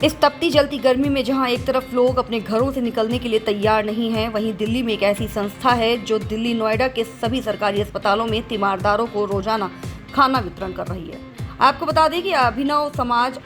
इस तपती जलती गर्मी में जहां एक तरफ लोग अपने घरों से निकलने के लिए तैयार नहीं हैं, वहीं दिल्ली में एक ऐसी संस्था है जो दिल्ली नोएडा के सभी सरकारी अस्पतालों में तीमारदारों को रोजाना खाना वितरण कर रही है। आपको बता दें कि अभिनव समाज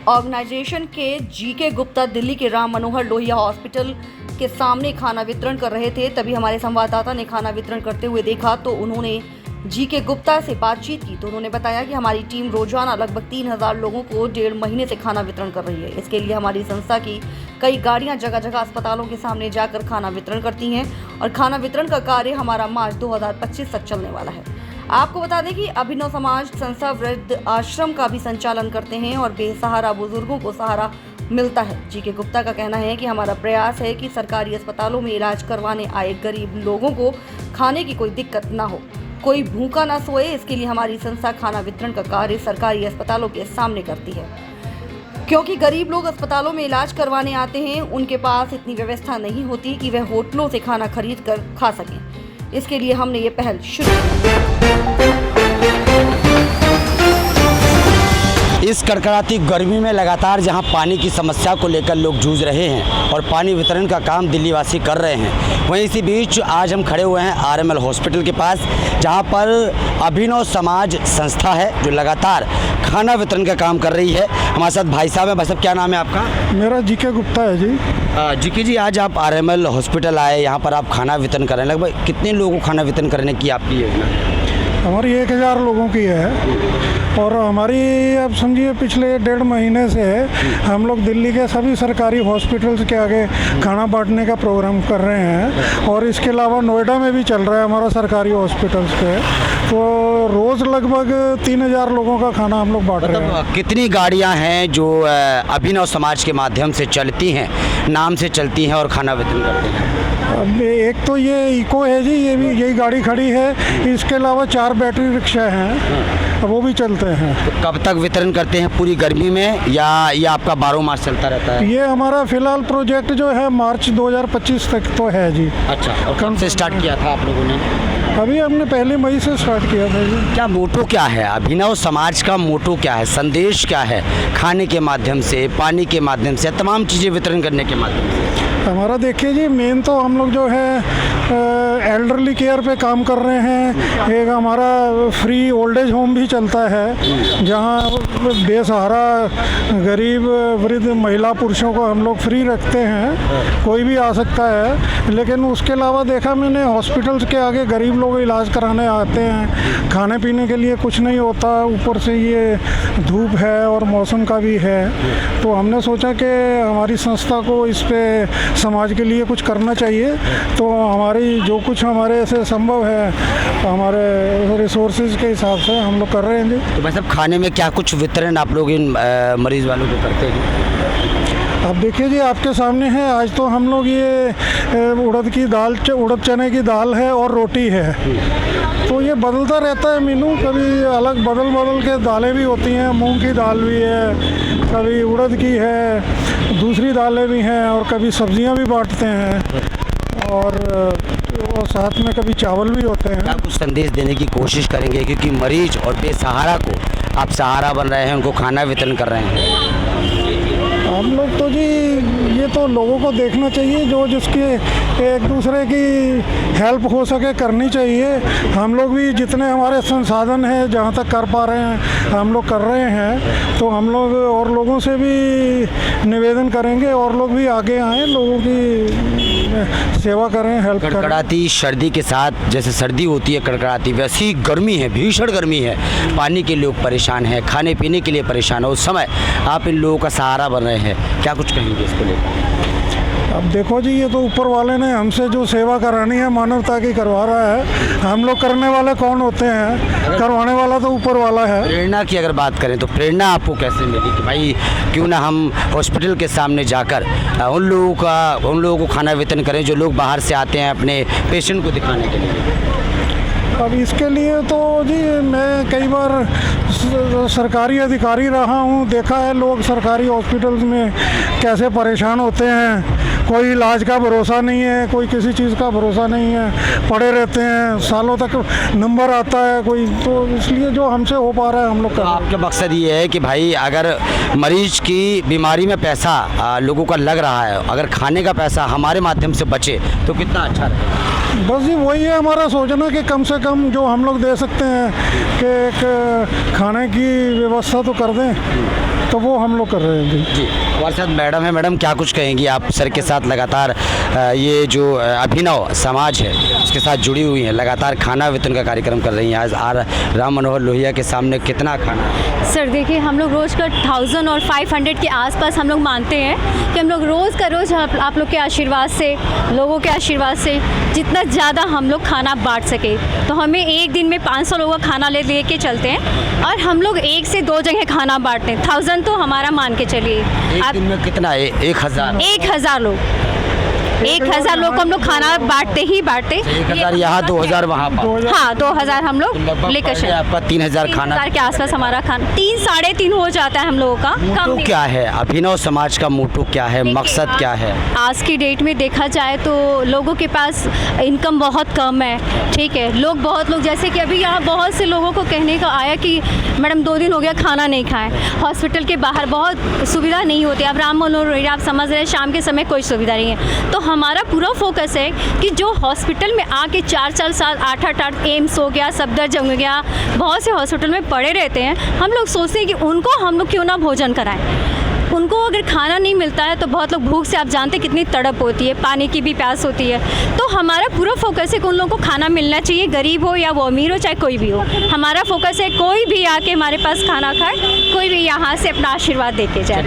ऑर्गेनाइजेशन के जीके गुप्ता दिल्ली के राम मनोहर लोहिया हॉस्पिटल के सामने खाना वितरण कर रहे थे। तभी हमारे संवाददाता ने खाना वितरण करते हुए देखा तो उन्होंने जीके गुप्ता से बातचीत की तो उन्होंने बताया कि हमारी टीम रोजाना लगभग 3000 लोगों को 1.5 महीने से खाना वितरण कर रही है। इसके लिए हमारी संस्था की कई गाड़ियां जगह जगह अस्पतालों के सामने जाकर खाना वितरण करती हैं और खाना वितरण का कार्य हमारा मार्च 2025 तक चलने वाला है। आपको बता दें कि अभिनव समाज संस्था वृद्ध आश्रम का भी संचालन करते हैं और बेसहारा बुजुर्गों को सहारा मिलता है। जीके गुप्ता का कहना है कि हमारा प्रयास है कि सरकारी अस्पतालों में इलाज करवाने आए गरीब लोगों को खाने की कोई दिक्कत ना हो, कोई भूखा ना सोए। इसके लिए हमारी संस्था खाना वितरण का कार्य सरकारी अस्पतालों के सामने करती है, क्योंकि गरीब लोग अस्पतालों में इलाज करवाने आते हैं, उनके पास इतनी व्यवस्था नहीं होती कि वह होटलों से खाना खरीद कर खा सकें। इसके लिए हमने ये पहल शुरू की। इस कड़कड़ाती गर्मी में लगातार जहां पानी की समस्या को लेकर लोग जूझ रहे हैं और पानी वितरण का काम दिल्ली वासी कर रहे हैं, वहीं इसी बीच आज हम खड़े हुए हैं आरएमएल हॉस्पिटल के पास, जहां पर अभिनव समाज संस्था है जो लगातार खाना वितरण का काम कर रही है। हमारे साथ भाई साहब हैं। भाई साहब, क्या नाम है आपका? मेरा जीके गुप्ता है जी। जीके जी, आज आप आरएमएल हॉस्पिटल आए, यहाँ पर आप खाना वितरण कर रहे हैं। लगभग कितने लोगों को खाना वितरण करने की आपकी योजना? हमारी 1000 लोगों की है और हमारी अब समझिए पिछले 1.5 महीने से हम लोग दिल्ली के सभी सरकारी हॉस्पिटल्स के आगे खाना बांटने का प्रोग्राम कर रहे हैं और इसके अलावा नोएडा में भी चल रहा है हमारा सरकारी हॉस्पिटल्स पे। तो रोज़ लगभग 3000 लोगों का खाना हम लोग बांट रहे हैं। कितनी गाड़ियां हैं जो अभिनव समाज के माध्यम से चलती हैं, नाम से चलती हैं और खाना वितरण करते हैं? अब एक तो ये इको है जी, ये भी यही गाड़ी खड़ी है। इसके अलावा 4 बैटरी रिक्शा हैं, वो भी चलते हैं। तो कब तक वितरण करते हैं? पूरी गर्मी में या ये आपका 12 मास चलता रहता है? ये हमारा फिलहाल प्रोजेक्ट जो है मार्च 2025 तक तो है जी। अच्छा, और कब से स्टार्ट किया था आप लोगों ने? अभी हमने 1 मई से स्टार्ट किया था जी। क्या मोटो क्या है अभिनव समाज का? मोटो क्या है, संदेश क्या है? खाने के माध्यम से, पानी के माध्यम से, तमाम चीज़ें वितरण करने के माध्यम से हमारा देखिए जी, मेन तो हम लोग जो है एल्डरली केयर पे काम कर रहे हैं। एक हमारा फ्री ओल्ड एज होम भी चलता है, जहां बेसहारा गरीब वृद्ध महिला पुरुषों को हम लोग फ्री रखते हैं, कोई भी आ सकता है। लेकिन उसके अलावा देखा मैंने हॉस्पिटल्स के आगे गरीब लोग इलाज कराने आते हैं, खाने पीने के लिए कुछ नहीं होता, ऊपर से ये धूप है और मौसम का भी है। तो हमने सोचा कि हमारी संस्था को इस पे समाज के लिए कुछ करना चाहिए। तो हमारी जो कुछ हमारे ऐसे संभव है हमारे रिसोर्सेज के हिसाब से हम लोग कर रहे हैं जी। तो भाई साहब, खाने में क्या कुछ वितरण आप लोग इन मरीज वालों को करते हैं? अब देखिए जी, आपके सामने है। आज तो हम लोग ये उड़द चने की दाल है और रोटी है। तो ये बदलता रहता है मेनू, कभी अलग बदल के दालें भी होती हैं, मूंग की दाल भी है, कभी उड़द की है, दूसरी दालें भी हैं और कभी सब्जियां भी बांटते हैं और साथ में कभी चावल भी होते हैं। क्या कुछ संदेश देने की कोशिश करेंगे, क्योंकि मरीज और बेसहारा को आप सहारा बन रहे हैं, उनको खाना वितरण कर रहे हैं? हम लोग तो जी ये तो लोगों को देखना चाहिए, जो जिसकी एक दूसरे की हेल्प हो सके करनी चाहिए। हम लोग भी जितने हमारे संसाधन हैं, जहाँ तक कर पा रहे हैं हम लोग कर रहे हैं। तो हम लोग और लोगों से भी निवेदन करेंगे और लोग भी आगे आएँ, लोगों की सेवा करें, हेल्प करें। कड़कड़ाती सर्दी के साथ, जैसे सर्दी होती है कड़कड़ाती, वैसी गर्मी है, भीषण गर्मी है, पानी के लोग परेशान हैं, खाने पीने के लिए परेशान है। उस समय आप इन लोगों का सहारा बन रहे हैं, क्या कुछ कहेंगे इसको लेकर? अब देखो जी, ये तो ऊपर वाले ने हमसे जो सेवा करानी है मानवता की करवा रहा है। हम लोग करने वाले कौन होते हैं? करवाने वाला तो ऊपर वाला है। प्रेरणा की अगर बात करें तो प्रेरणा आपको कैसे मिली कि भाई क्यों ना हम हॉस्पिटल के सामने जाकर उन लोगों को खाना वितरण करें जो लोग बाहर से आते हैं अपने पेशेंट को दिखाने के लिए? अब इसके लिए तो जी मैं कई बार सरकारी अधिकारी रहा हूँ, देखा है लोग सरकारी हॉस्पिटल्स में कैसे परेशान होते हैं। कोई इलाज का भरोसा नहीं है, कोई किसी चीज़ का भरोसा नहीं है, पड़े रहते हैं सालों तक, नंबर आता है कोई, तो इसलिए जो हमसे हो पा रहा है हम लोग तो कर रहे हैं। आपका मकसद ये है कि भाई अगर मरीज की बीमारी में पैसा लोगों का लग रहा है, अगर खाने का पैसा हमारे माध्यम से बचे तो कितना अच्छा रहेगा। बस जी वही है हमारा सोचना कि कम से कम जो हम लोग दे सकते हैं कि एक खाने की व्यवस्था तो कर दें, तो वो हम लोग कर रहे हैं जी। जी, हमारे साथ मैडम है। मैडम क्या कुछ कहेंगी आप सर के साथ लगातार ये जो अभिनव समाज है उसके साथ जुड़ी हुई हैं, लगातार खाना वितरण का कार्यक्रम कर रही हैं। आज आर राम मनोहर लोहिया के सामने कितना खाना है? सर देखिए, हम लोग रोज़ का 1000 और 500 के आसपास हम लोग मानते हैं कि हम लोग रोज़ का रोज़ आप लोग के आशीर्वाद से, लोगों के आशीर्वाद से जितना ज़्यादा हम लोग खाना बांट सके, तो हमें एक दिन में 500 लोगों का खाना ले के चलते हैं और हम लोग 1 से 2 जगह खाना बांटते हैं। 1000 तो हमारा मान के चलिए। एक दिन में कितना है? 1000 1000 लोग, 1000 लोग को हम लोग खाना बांटते ही बांटते। 1000 यहाँ 2000 वहाँ पर। हाँ, 2000 हम लोग लेकर लगभग आपका 3000 खाना 3000 के आसपास हमारा खाना 3 साढ़े 3 हो जाता है हम लोगों का। कम मोटो नहीं। क्या है अभिनव समाज का? मोटो क्या है, देखिए, मकसद क्या है? आज की डेट में देखा जाए तो लोगों के पास इनकम बहुत कम है, ठीक है। बहुत लोग जैसे कि अभी यहाँ बहुत से लोगों को कहने का आया कि मैडम 2 दिन हो गया खाना नहीं खाएं, हॉस्पिटल के बाहर बहुत सुविधा नहीं होती। अब राम मनोहर लोहिया आप समझ रहे हैं, शाम के समय कोई सुविधा नहीं है। तो हमारा पूरा फोकस है कि जो हॉस्पिटल में आके 4-4 साल 8-8 एम्स हो गया, सफदरजंग हो गया, बहुत से हॉस्पिटल में पड़े रहते हैं, हम लोग सोचते हैं कि उनको हम लोग क्यों ना भोजन कराएं। उनको अगर खाना नहीं मिलता है तो बहुत लोग भूख से, आप जानते हैं कितनी तड़प होती है, पानी की भी प्यास होती है। तो हमारा पूरा फोकस है कि उन लोगों को खाना मिलना चाहिए, गरीब हो या वो अमीर हो, चाहे कोई भी हो। हमारा फोकस है कोई भी आके हमारे पास खाना खाए, कोई भी यहाँ से अपना आशीर्वाद दे के जाए।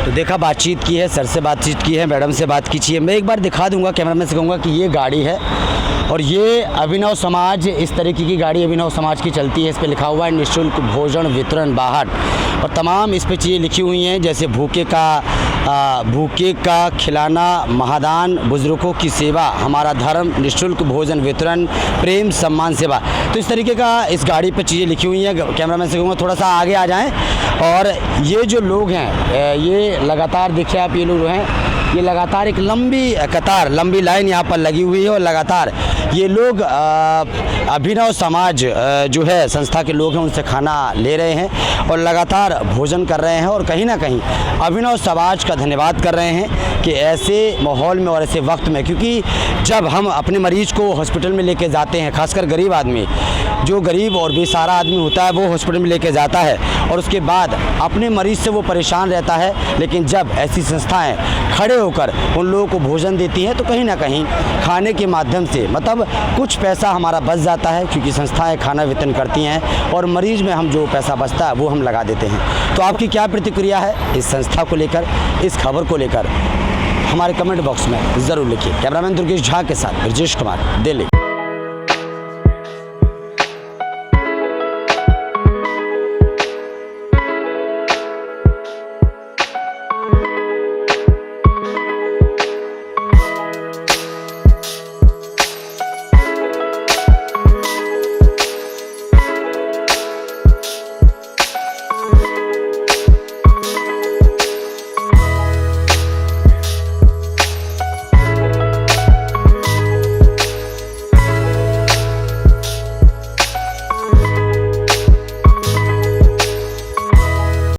तो देखा, बातचीत की है, सर से बातचीत की है, मैडम से बात कीजिए। मैं एक बार दिखा दूंगा, कैमरामैन से कहूँगा कि ये गाड़ी है और ये अभिनव समाज, इस तरीके की गाड़ी अभिनव समाज की चलती है। इस पर लिखा हुआ है निःशुल्क भोजन वितरण बाहर, और तमाम इस पर चीज़ें लिखी हुई हैं जैसे भूखे का खिलाना, महादान, बुजुर्गों की सेवा, हमारा धर्म, निःशुल्क भोजन वितरण, प्रेम सम्मान सेवा। तो इस तरीके का इस गाड़ी पर चीज़ें लिखी हुई हैं। कैमरामैन से कहूँगा थोड़ा सा आगे आ जाएं। और ये जो लोग हैं, ये लगातार देखिए आप, ये लोग हैं, ये लगातार एक लंबी कतार, लंबी लाइन यहाँ पर लगी हुई है और लगातार ये लोग अभिनव समाज जो है संस्था के लोग हैं उनसे खाना ले रहे हैं और लगातार भोजन कर रहे हैं और कहीं ना कहीं अभिनव समाज का धन्यवाद कर रहे हैं कि ऐसे माहौल में और ऐसे वक्त में, क्योंकि जब हम अपने मरीज को हॉस्पिटल में लेके जाते हैं, खासकर गरीब आदमी, जो गरीब और बेसहारा आदमी होता है वो हॉस्पिटल में लेके जाता है और उसके बाद अपने मरीज से वो परेशान रहता है, लेकिन जब ऐसी संस्थाएं खड़े होकर उन लोगों को भोजन देती हैं तो कहीं ना कहीं खाने के माध्यम से मतलब कुछ पैसा हमारा बच जाता है, क्योंकि संस्थाएं खाना वितरण करती हैं और मरीज में हम जो पैसा बचता है वो हम लगा देते हैं। तो आपकी क्या प्रतिक्रिया है इस संस्था को लेकर, इस खबर को लेकर? हमारे कमेंट बॉक्स में ज़रूर लिखिए। कैमरामैन दुर्गेश झा के साथ ब्रजेश कुमार, दिल्ली।